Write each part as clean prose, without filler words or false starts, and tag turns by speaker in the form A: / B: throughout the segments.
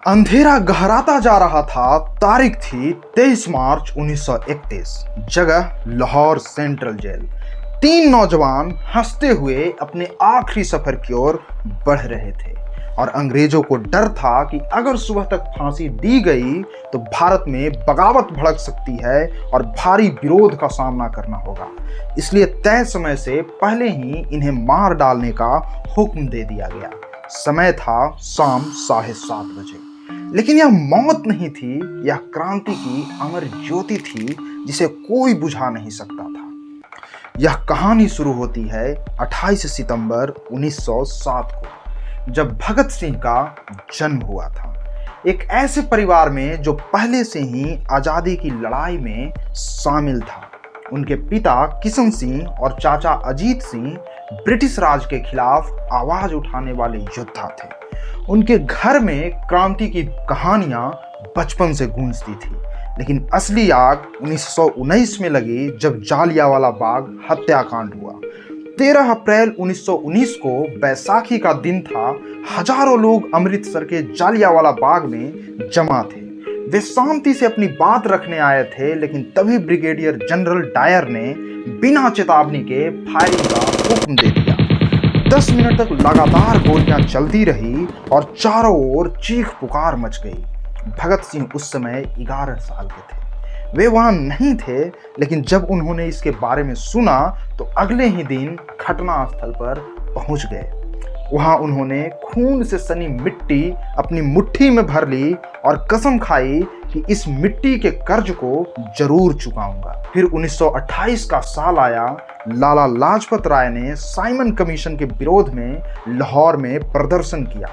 A: अंधेरा गहराता जा रहा था। तारीख थी 23 मार्च 1931। जगह लाहौर सेंट्रल जेल। तीन नौजवान हंसते हुए अपने आखिरी सफर की ओर बढ़ रहे थे और अंग्रेजों को डर था कि अगर सुबह तक फांसी दी गई तो भारत में बगावत भड़क सकती है और भारी विरोध का सामना करना होगा। इसलिए तय समय से पहले ही इन्हें मार डालने का हुक्म दे दिया गया। समय था शाम 7:30 बजे। लेकिन यह मौत नहीं थी, यह क्रांति की अमर ज्योति थी जिसे कोई बुझा नहीं सकता था। यह कहानी शुरू होती है 28 सितंबर 1907 को, जब भगत सिंह का जन्म हुआ था। एक ऐसे परिवार में जो पहले से ही आज़ादी की लड़ाई में शामिल था। उनके पिता किशन सिंह और चाचा अजीत सिंह ब्रिटिश राज के खिलाफ आवाज उठाने वाले योद्धा थे। उनके घर में क्रांति की कहानियां बचपन से गूंजती थी, लेकिन असली आग 1919 में लगी जब जालियांवाला बाग हत्याकांड हुआ। 13 अप्रैल 1919 को बैसाखी का दिन था। हजारों लोग अमृतसर के जालियांवाला बाग में जमा थे। वे शांति से अपनी बात रखने आए थे, लेकिन तभी ब्रिगेडियर जनरल डायर ने बिना चेतावनी के फायरिंग का हुक्म दे दिया। 10 मिनट तक लगातार गोलियां चलती रही और चारों ओर चीख पुकार मच गई। भगत सिंह उस समय 11 साल के थे। वे वहां नहीं थे, लेकिन जब उन्होंने इसके बारे में सुना तो अगले ही दिन घटनास्थल पर पहुंच गए। वहां उन्होंने खून से सनी मिट्टी अपनी मुट्ठी में भर ली और कसम खाई कि इस मिट्टी के कर्ज को जरूर चुकाऊंगा। फिर 1928 का साल आया। लाला लाजपत राय ने साइमन कमीशन के विरोध में लाहौर में प्रदर्शन किया।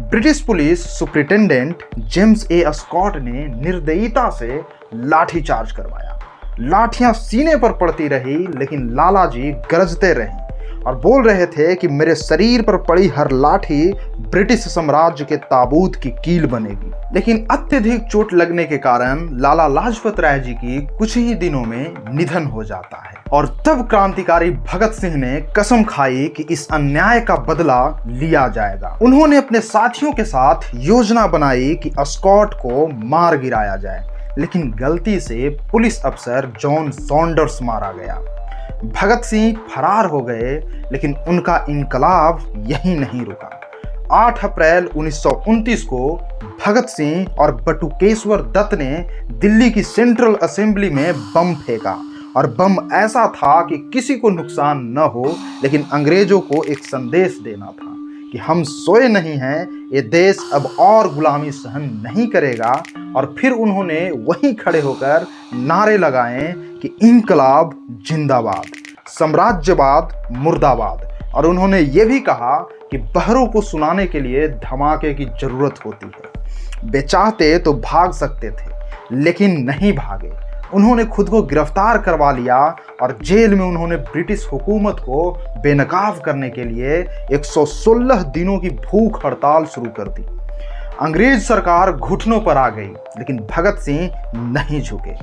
A: British police superintendent James A Scott ने निर्दयता से लाठीचार्ज करवाया। लाठियां सीने पर पड़ती रही, लेकिन लाला जी गरजते रहे और बोल रहे थे कि मेरे शरीर पर पड़ी हर लाठी ब्रिटिश साम्राज्य के ताबूत की कील बनेगी। लेकिन अत्यधिक चोट लगने के कारण लाला लाजपत राय जी की कुछ ही दिनों में निधन हो जाता है और तब क्रांतिकारी भगत सिंह ने कसम खाई कि इस अन्याय का बदला लिया जाएगा। उन्होंने अपने साथियों के साथ योजना बनाई कि स्कॉट को मार गिराया जाए, लेकिन गलती से पुलिस अफसर जॉन सॉन्डर्स मारा गया। भगत सिंह फरार हो गए, लेकिन उनका इनकलाब यहीं नहीं रुका। 8 अप्रैल 1929 को भगत सिंह और बटुकेश्वर दत्त ने दिल्ली की सेंट्रल असेंबली में बम फेंका और बम ऐसा था कि किसी को नुकसान न हो, लेकिन अंग्रेजों को एक संदेश देना था कि हम सोए नहीं हैं, ये देश अब और गुलामी सहन नहीं करेगा। और फिर उन्होंने वहीं खड़े होकर नारे लगाए कि इंकलाब जिंदाबाद, साम्राज्यवाद मुर्दाबाद। और उन्होंने ये भी कहा कि बहरों को सुनाने के लिए धमाके की जरूरत होती है। वे चाहते तो भाग सकते थे, लेकिन नहीं भागे। उन्होंने खुद को गिरफ्तार करवा लिया और जेल में उन्होंने ब्रिटिश हुकूमत को बेनकाब करने के लिए 116 दिनों की भूख हड़ताल शुरू कर दी। अंग्रेज सरकार घुटनों पर आ गई, लेकिन भगत सिंह नहीं झुके।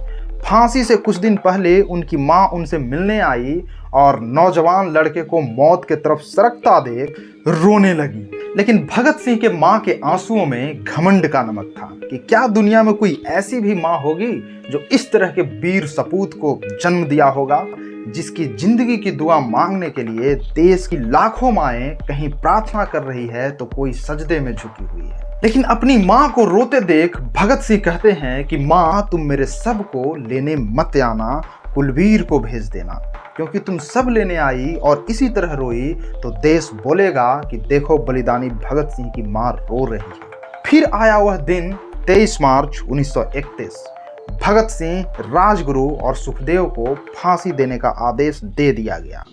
A: फांसी से कुछ दिन पहले उनकी मां उनसे मिलने आई और नौजवान लड़के को मौत के तरफ सरकता देख रोने लगी। लेकिन भगत सिंह के मां के आंसुओं में घमंड का नमक था कि क्या दुनिया में कोई ऐसी भी मां होगी जो इस तरह के वीर सपूत को जन्म दिया होगा, जिसकी जिंदगी की दुआ मांगने के लिए देश की लाखों माएं कहीं प्रार्थना कर रही है तो कोई सजदे में झुकी हुई है। लेकिन अपनी मां को रोते देख भगत सिंह कहते हैं कि मां, तुम मेरे सब को लेने मत आना, कुलवीर को भेज देना, क्योंकि तुम सब लेने आई और इसी तरह रोई तो देश बोलेगा कि देखो बलिदानी भगत सिंह की मां रो रही है। फिर आया वह दिन 23 मार्च 1931। भगत सिंह, राजगुरु और सुखदेव को फांसी देने का आदेश दे दिया गया।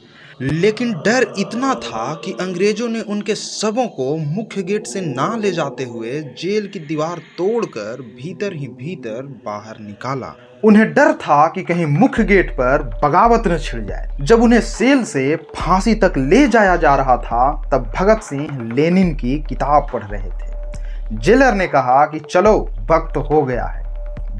A: लेकिन डर इतना था कि अंग्रेजों ने उनके शवों को मुख्य गेट से ना ले जाते हुए जेल की दीवार तोड़कर भीतर ही भीतर बाहर निकाला। उन्हें डर था कि कहीं मुख्य गेट पर बगावत न छिड़ जाए। जब उन्हें सेल से फांसी तक ले जाया जा रहा था, तब भगत सिंह लेनिन की किताब पढ़ रहे थे। जेलर ने कहा कि चलो, वक्त हो गया है।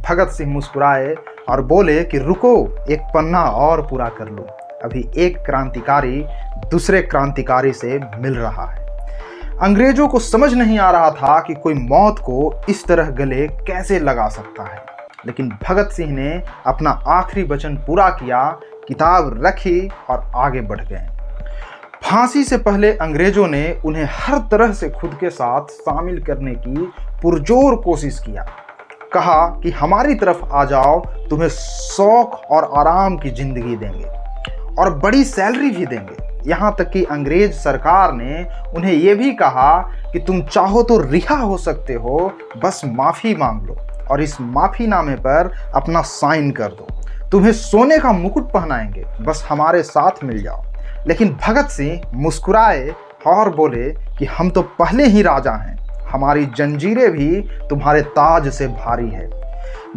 A: भगत सिंह मुस्कुराए और बोले कि रुको, एक पन्ना और पूरा कर लो, अभी एक क्रांतिकारी दूसरे क्रांतिकारी से मिल रहा है। अंग्रेजों को समझ नहीं आ रहा था कि कोई मौत को इस तरह गले कैसे लगा सकता है, लेकिन भगत सिंह ने अपना आखिरी वचन पूरा किया, किताब रखी और आगे बढ़ गए। फांसी से पहले अंग्रेजों ने उन्हें हर तरह से खुद के साथ शामिल करने की पुरजोर कोशिश किया। कहा कि हमारी तरफ आ जाओ, तुम्हें शौक और आराम की जिंदगी देंगे और बड़ी सैलरी भी देंगे। यहाँ तक कि अंग्रेज सरकार ने उन्हें यह भी कहा कि तुम चाहो तो रिहा हो सकते हो, बस माफ़ी मांग लो और इस माफ़ीनामे पर अपना साइन कर दो। तुम्हें सोने का मुकुट पहनाएंगे, बस हमारे साथ मिल जाओ। लेकिन भगत सिंह मुस्कुराए और बोले कि हम तो पहले ही राजा हैं, हमारी जंजीरें भी तुम्हारे ताज से भारी है।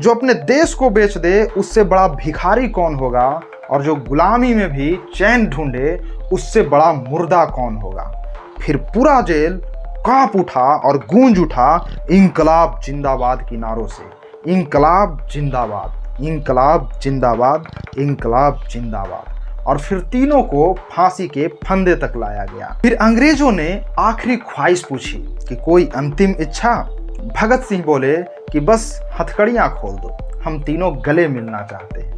A: जो अपने देश को बेच दे उससे बड़ा भिखारी कौन होगा, और जो गुलामी में भी चैन ढूंढे उससे बड़ा मुर्दा कौन होगा। फिर पूरा जेल कांप उठा और गूंज उठा इंकलाब जिंदाबाद की नारों से। इंकलाब जिंदाबाद, इंकलाब जिंदाबाद, इंकलाब जिंदाबाद। और फिर तीनों को फांसी के फंदे तक लाया गया। फिर अंग्रेजों ने आखिरी ख्वाहिश पूछी कि कोई अंतिम इच्छा। भगत सिंह बोले कि बस हथकड़ियां खोल दो, हम तीनों गले मिलना चाहते हैं।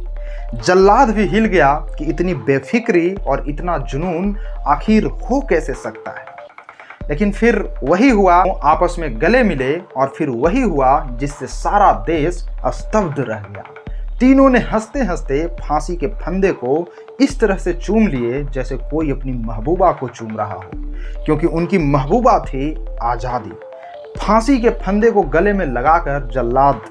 A: जल्लाद भी हिल गया कि इतनी बेफिक्री और इतना जुनून आखिर हो कैसे सकता है। लेकिन फिर वही हुआ, आपस में गले मिले और फिर वही हुआ जिससे सारा देश स्तब्ध रह गया। तीनों ने हंसते हंसते फांसी के फंदे को इस तरह से चूम लिए जैसे कोई अपनी महबूबा को चूम रहा हो, क्योंकि उनकी महबूबा थी आज़ादी। फांसी के फंदे को गले में लगाकर जल्लाद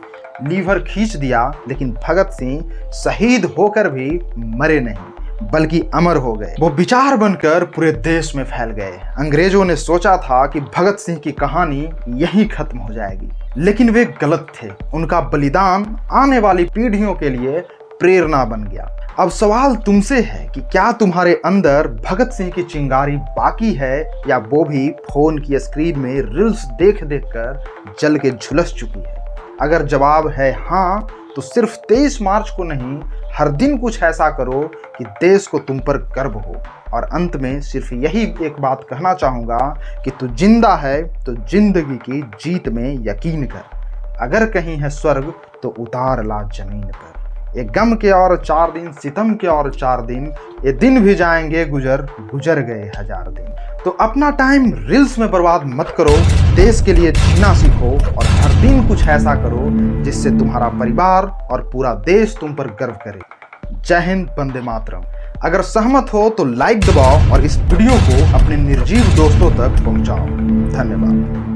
A: लीवर खींच दिया, लेकिन भगत सिंह शहीद होकर भी मरे नहीं बल्कि अमर हो गए। वो विचार बनकर पूरे देश में फैल गए। अंग्रेजों ने सोचा था कि भगत सिंह की कहानी यहीं खत्म हो जाएगी, लेकिन वे गलत थे। उनका बलिदान आने वाली पीढ़ियों के लिए प्रेरणा बन गया। अब सवाल तुमसे है कि क्या तुम्हारे अंदर भगत सिंह की चिंगारी बाकी है, या वो भी फोन की स्क्रीन में रील्स देख देख कर जल के झुलस चुकी है। अगर जवाब है हाँ, तो सिर्फ 23 मार्च को नहीं, हर दिन कुछ ऐसा करो कि देश को तुम पर गर्व हो। और अंत में सिर्फ यही एक बात कहना चाहूँगा कि तू जिंदा है तो जिंदगी की जीत में यकीन कर। अगर कहीं है स्वर्ग तो उतार ला जमीन पर। ये गम के और 4 दिन, सितम के और 4 दिन, ये दिन भी जाएंगे गुजर, गुजर गए 1000 दिन। तो अपना टाइम रील्स में बर्बाद मत करो, देश के लिए जीना सीखो और हर दिन कुछ ऐसा करो जिससे तुम्हारा परिवार और पूरा देश तुम पर गर्व करे। जय हिंद, वंदे मातरम। अगर सहमत हो तो लाइक दबाओ और इस वीडियो को अपने निर्जीव दोस्तों तक पहुंचाओ। धन्यवाद।